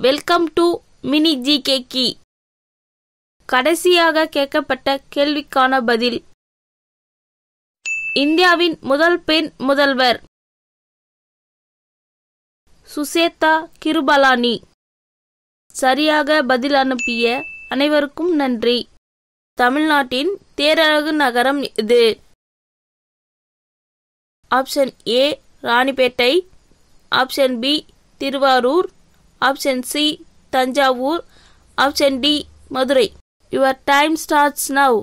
Welcome to mini GK கி. கடைசியாக கேட்கப்பட்ட கேள்விக்கான பதில். இந்தியாவின் முதல் பெண் முதல்வர் சுசேதா கிருபலானி. சரியாக பதில் அனுப்பிய அனைவருக்கும் நன்றி. தமிழ்நாட்டின் தேரழகு நகரம் எது? Option A Ranipet, option B Thiruvarur, option C Thanjavur, option D Madurai. Your time starts now.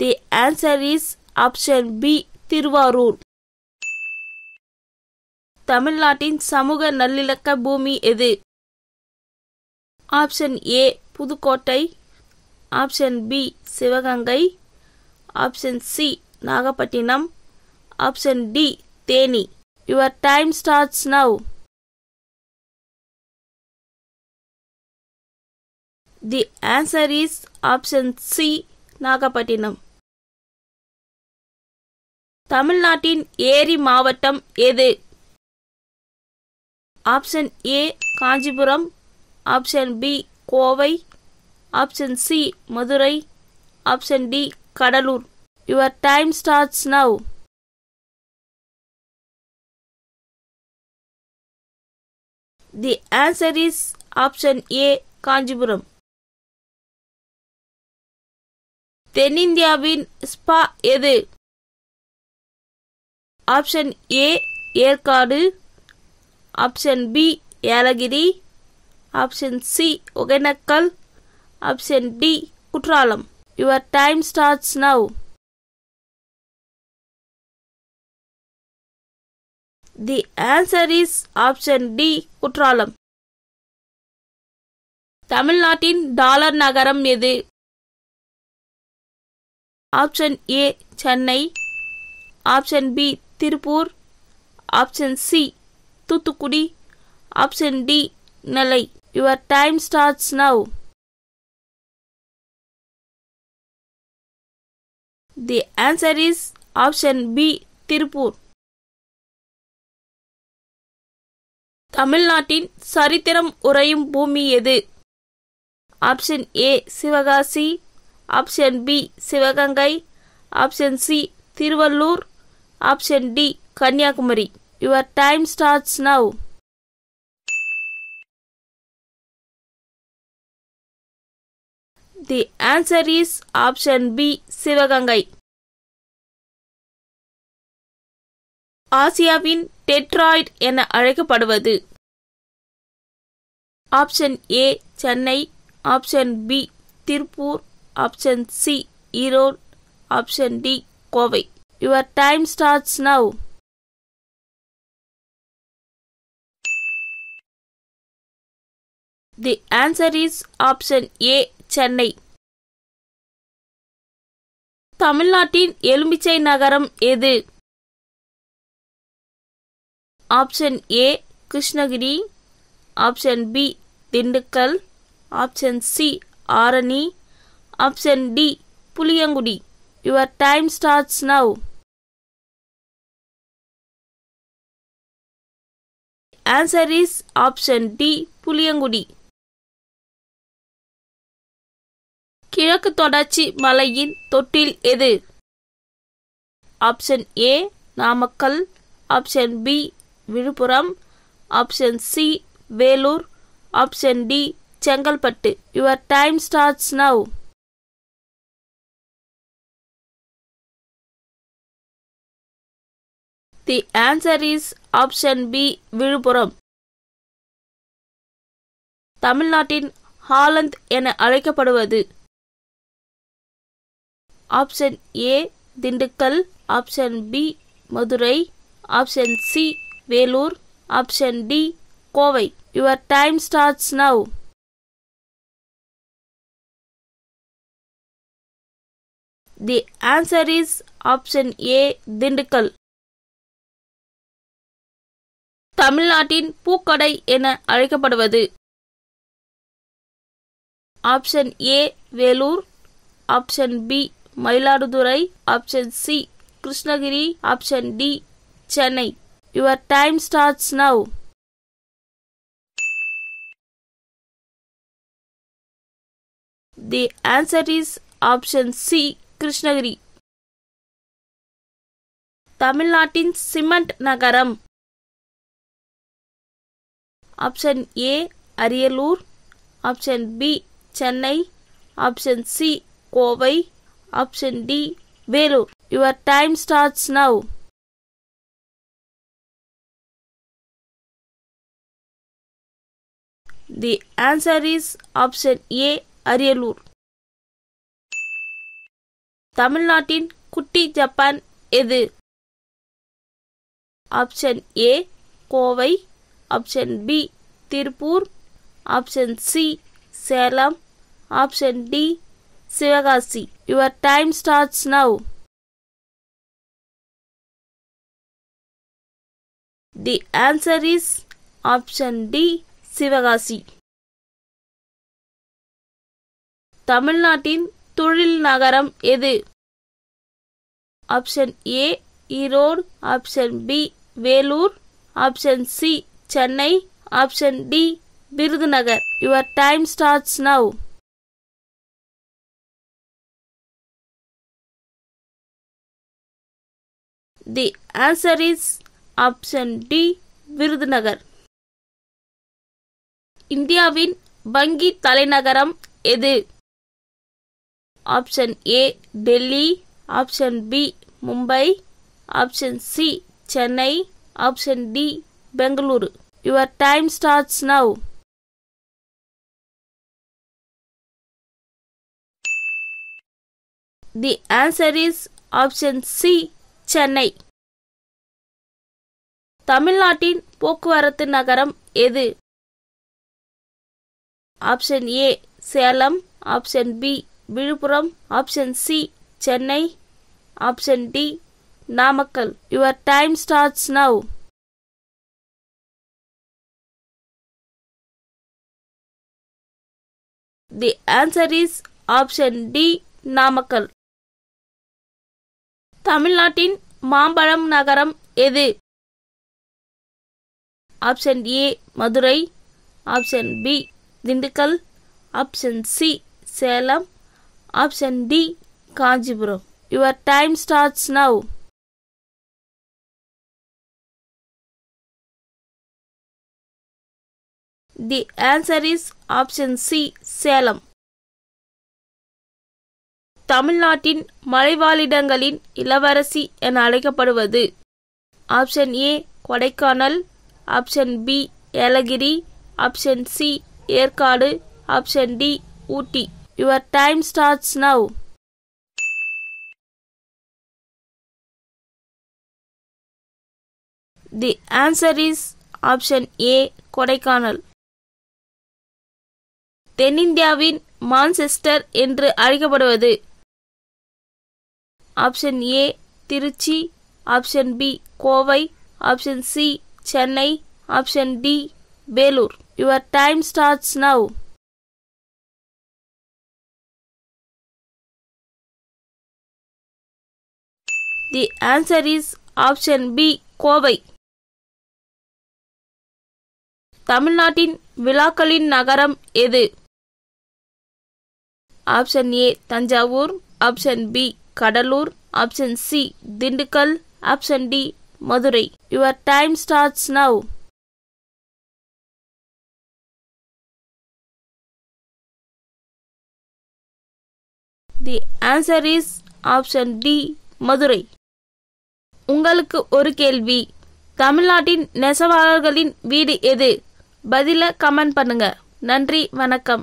The answer is option B Thiruvarur. தமிழ்நாட்டின் சமூக நல்லிணக்க பூமி எது? Option A Pudukkottai, option B Sivaganga, option C Nagapattinam, option D Theni. Your time starts now. The answer is option C Nagapattinam. தமிழ்நாட்டின் ஏரி மாவட்டம் எது? Option A Kanchipuram, option B Kovai, option C Madurai, option D Cuddalore. Your time starts now. The answer is option A Kanchipuram. தென்னிந்தியாவின் spa எது? Option A Yercaud, option B Yelagiri, option C Hogenakkal, option D Courtallam. Your time starts now. The answer is option D Courtallam. தமிழ்நாட்டின் dollar நகரம் எது? Option A Chennai, option B Tiruppur, option C Thoothukudi, option D Nellai. Your time starts now. The answer is option B Tiruppur. தமிழ்நாட்டின் சரித்திரம் உறையும் பூமி எது? Option A Sivakasi, option B Sivaganga, option C Tiruvallur, option D Kanniyakumari. Your time starts now. The answer is option B Sivaganga. ஆசியாவின் Detroit என அழைக்கப்படுவது? Option A Chennai, option B Tiruppur, option C Erode, option D Kovai. Your time starts now. The answer is option A Chennai. தமிழ்நாட்டின் எலுமிச்சை நகரம் எது? Option A Krishnagiri, option B Dindigul, option C Arani, option D Puliyangudi. Your time starts now. Answer is option D Puliyangudi. கிழக்கு தொடர்ச்சி மலையின் தொட்டில் எது? Option A Namakkal, option B Viluppuram, option C Vellore, option D Chengalpattu. Your time starts now. The answer is option B Viluppuram. தமிழ்நாட்டின் Holland என அழைக்கப்படுவது? Option A Dindigul, option B Madurai, option C Vellore, option D Kovai. Your time starts now. The answer is option A Dindigul. தமிழ்நாட்டின் பூக்கடை என அழைக்கப்படுவது? Option A Vellore, option B Mayiladuthurai, option C Krishnagiri, option D Chennai. Your time starts now. The answer is option C. Krishnagiri. தமிழ்நாட்டின் cement நகரம். Option A Ariyalur, option B Chennai, option C Kovai, option D Vellore. Your time starts now. The answer is option A Ariyalur. தமிழ்நாட்டின் குட்டி Japan எது? Option A Kovai, option B Tiruppur, option C Salem, option D Sivakasi. Your time starts now. The answer is option D Sivakasi. தமிழ்நாட்டின் தொழில் நகரம் எது? Option A Erode, option B Vellore, option C Chennai, option D Virudhunagar. Your time starts now. The answer is option D Virudhunagar. இந்தியாவின் வங்கி தலைநகரம் எது? Option A Delhi, option B Mumbai, option C Chennai, option D Bengaluru. Your time starts now. The answer is option C Chennai. தமிழ்நாட்டின் போக்குவரத்து நகரம் எது? Option A Salem, option B Viluppuram, option C Chennai, option D Namakkal. Your time starts now. The answer is option D Namakkal. தமிழ்நாட்டின் மாம்பழம் நகரம் எது? Option A Madurai, option B Dindigul, option C Salem, option D Kanchipuram. Your time starts now. The answer is option C Salem. தமிழ்நாட்டின் மலைவாழிடங்களின் இளவரசி என அழைக்கப்படுவது? Option A Kodaikanal, option B Yelagiri, option C Yercaud, option D Ooty. Your time starts now. The answer is option A Kodaikanal. தென்னிந்தியாவின் Manchester என்று அழைக்கப்படுவது? Option A Trichy, option B Kovai, option C Chennai, option D Vellore. Your time starts now. The answer is option B Kovai. தமிழ்நாட்டின் விழாக்களின் நகரம் எது? Option A Thanjavur, option B Cuddalore, option C Dindigul, option D Madurai. Your time starts now. The answer is option D Madurai. உங்களுக்கு ஒரு கேள்வி. தமிழ்நாட்டின் நெசவாளர்களின் வீடு எது? பதில கமெண்ட் பண்ணுங்க. நன்றி, வணக்கம்.